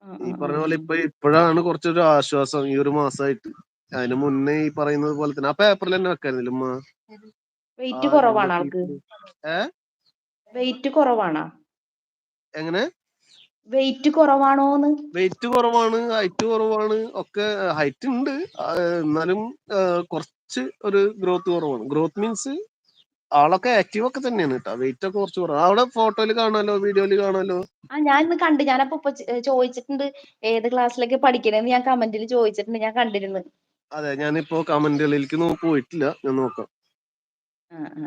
ആഹ് ഈ ആഹ് പറഞ്ഞ പോലെ ആഹ്. ഇപ്പോഴാണ് കുറച്ചൊരു ആശ്വാസം ഈ ഒരു മാസമായിട്ട്. അതിന് മുന്നേ ഈ പറയുന്നത് പോലെ തന്നെ ആ പേപ്പറിൽ തന്നെ വെക്കായിരുന്നില്ല ഉമ്മ ആ വെയിറ്റ് ഇതിന്റെ കുറവാണോ ആൾക്ക്? ഷീറ്റില്. ഏ വെയിറ്റ് കുറവാണോ? എങ്ങനെ? വെയിറ്റ് കുറവാണോന്ന്? വെയിറ്റ് കുറവാണ്, ഹൈറ്റ് കുറവാണ്, ഒക്കെ ഹൈറ്റ് ഉണ്ട്. എന്നാലും കുറച്ച് ഒരു ഗ്രോത്ത് കുറവാണ്. ഗ്രോത്ത് മീൻസ് ആളൊക്കെ ആക്റ്റീവ് ഒക്കെ തന്നെയാണ് കേട്ടോ. വെയിറ്റ് ഒക്കെ കുറച്ച് കുറവാണ്. അവിടെ ഫോട്ടോയിൽ കാണാലോ, വീഡിയോയിൽ കാണാലോ. ഞാൻ ഇന്ന് കണ്ട്. ഞാനപ്പോ ചോദിച്ചിട്ടുണ്ട് ഏത് ക്ലാസ്സിലൊക്കെ പഠിക്കണേന്ന് ഞാൻ കമന്റിൽ ചോദിച്ചിട്ടുണ്ട്. ഞാൻ കണ്ടിരുന്നു. അതെ, ഞാനിപ്പോ കമന്റുകളിലേക്ക് പോയിട്ടില്ല, ഞാൻ നോക്കാം. ആ ആ.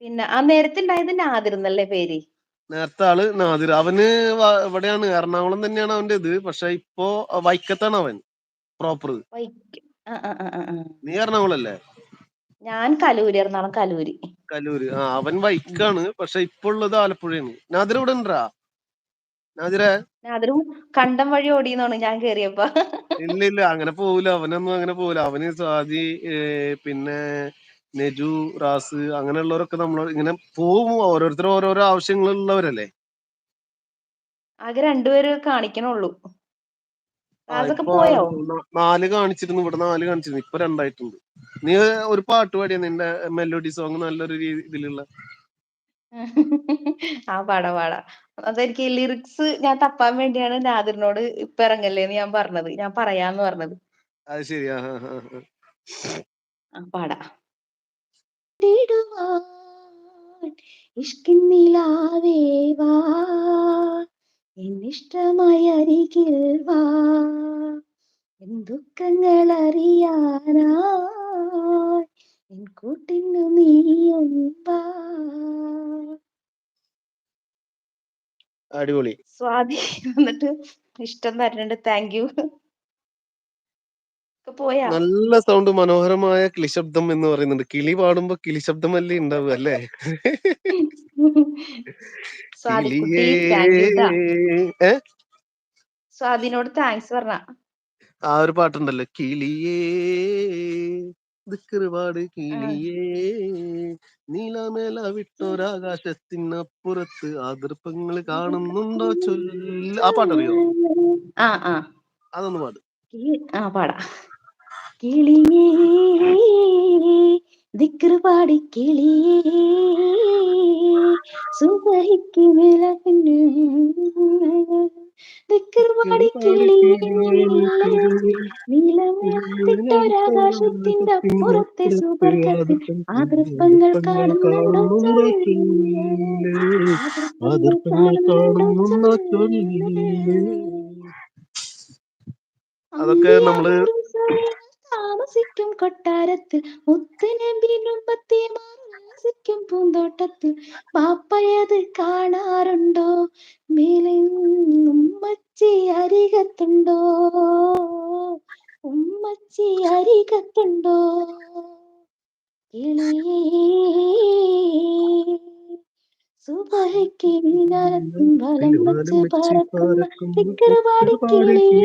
പിന്നെ ആ നേരത്തെ ഉണ്ടായത് നാദിർ എന്നല്ലേ പേര്? നേരത്തെ ആള് നാദിർ. അവന് ഇവിടെയാണ്, എറണാകുളം തന്നെയാണ് അവന്റെ ഇത്. പക്ഷെ ഇപ്പോ വൈക്കത്താണ് അവൻ പ്രോപ്പർ. വൈക്കം. ആ ആ ആ ആ. നീ എറണാകുളം അല്ലേ? ഞാൻ കലൂര്, എറണാകുളം കലൂര്. കലൂര്. അവൻ വൈക്കാണ്, പക്ഷെ ഇപ്പൊ ഉള്ളത് ആലപ്പുഴയാണ്. നാദിർ ഇവിടെ ഉണ്ടാ? നാദിറെ? നാദിറും കണ്ടം വഴി ഓടിയെന്നാണ് ഞാൻ കേറിയപ്പോ. ഇല്ല ഇല്ല, അങ്ങനെ പോവില്ല. അവനൊന്നും അങ്ങനെ പോവില്ല. അവന് സ്വാതി, പിന്നെ നെജു, റാസ്, അങ്ങനെയുള്ളവരൊക്കെ നമ്മൾ ഇങ്ങനെ പോകും. ഓരോരുത്തരും ഓരോരോ ആവശ്യങ്ങളുള്ളവരല്ലേ. ആകെ രണ്ടുപേര് കാണിക്കണുള്ളൂ. റാസൊക്കെ ഇപ്പൊ പോയോ? 4 കാണിച്ചിരുന്നു, ഇവിടെ 4 കാണിച്ചിരുന്നു, ഇപ്പൊ 2 ആയിട്ടുണ്ട്. നീ ഒരു പാട്ട് പാടിയ നിന്റെ മെലോഡി സോങ് നല്ലൊരു ഇതിലുള്ള. ആ പാടാ പാടാ. അതെനിക്ക് ലിറിക്സ് ഞാൻ തപ്പാൻ വേണ്ടിയാണ് നാദിറിനോട് ഇപ്പൊ ഇറങ്ങല്ലേന്ന് ഞാൻ പറഞ്ഞത്. ഞാൻ പറയാന്ന് പറഞ്ഞത്. അത് ശരി. ആ പാടാ. ഇഷ്കിൻ നിലാവേ വാ, എന്നിഷ്ടമായി അരികിൽ വാ, എൻ ദുഃഖങ്ങൾ അറിയാനായി എൻ കൂട്ടിനു നീയും വാ. അടിപൊളി. സ്വാതി എന്നിട്ട് ഇഷ്ടം തരുന്നുണ്ട്. Thank you. പോയാ നല്ല സൗണ്ട്, മനോഹരമായ കിളിശബ്ദം എന്ന് പറയുന്നുണ്ട്. കിളി പാടുമ്പോ കിളിശബ്ദമല്ലേ ഉണ്ടാവുക അല്ലേ? സ്വാതിക്കുട്ടി കിളിയേ. താങ്ക് യു ട്ടാ. ഏ സ്വാതിനോട് താങ്ക്സ് പറഞ്ഞ. ആ ഒരു പാട്ടുണ്ടല്ലോ, കിളിയേ ദിക്റുപാട് കിളിയേ, നീലമേല വിട്ടൊരാകാശത്തിനപ്പുറത്ത് ആദർപ്പങ്ങൾ കാണുന്നുണ്ടോ ചൊല്ല. ആ പാട്ടറിയോ? ആ ആ. അതൊന്ന് പാട്. ആ പാടാ. കിളിയേ ദിക്റ് പാടി കിളിയേ, സുബഹിക്ക് വിളവിന് ദിക്റ് പാടി കിളിയേ, നീലമേഘത്തിട്ടൊരാകാശത്തിന്റെ അപ്പുറത്തെ സുബർഗത്തിൽ ആതൃപ്പങ്ങൾ കാണുന്നുണ്ടോ ചൊല്ല്, ആതൃപ്പങ്ങൾ കാണുന്നുണ്ടോ ചൊല്ല്. അതൊക്കെ നമ്മള് അമ്പിയാരോടും താമസിക്കും കൊട്ടാരത്തിൽ, മുത്തുനബിയും വസിക്കും പൂന്തോട്ടത്തിൽ, പാപ്പയത് കാണാറുണ്ടോ, മേലെ ഉമ്മച്ചി അരികത്തുണ്ടോ, ഉമ്മച്ചി അരികത്തുണ്ടോ. കിളിയേ സുബഹിക്ക് മിനാരത്തിൻ വലം വെച്ച് പറക്കുന്ന ദിക്റ് പാടി കിളിയേ,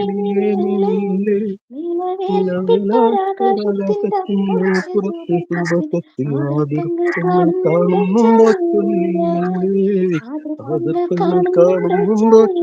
നീലവേൽപ്പിട്ടൊരാകാശത്തിന്റെ അപ്പുറത്തെ സുബർഗത്തിൽ ആദർപ്പങ്ങൾ കാണുന്നുണ്ടോ ചൊല്ല്, ആദർപ്പങ്ങൾ കാണുന്നുണ്ടോ ചൊല്ല്.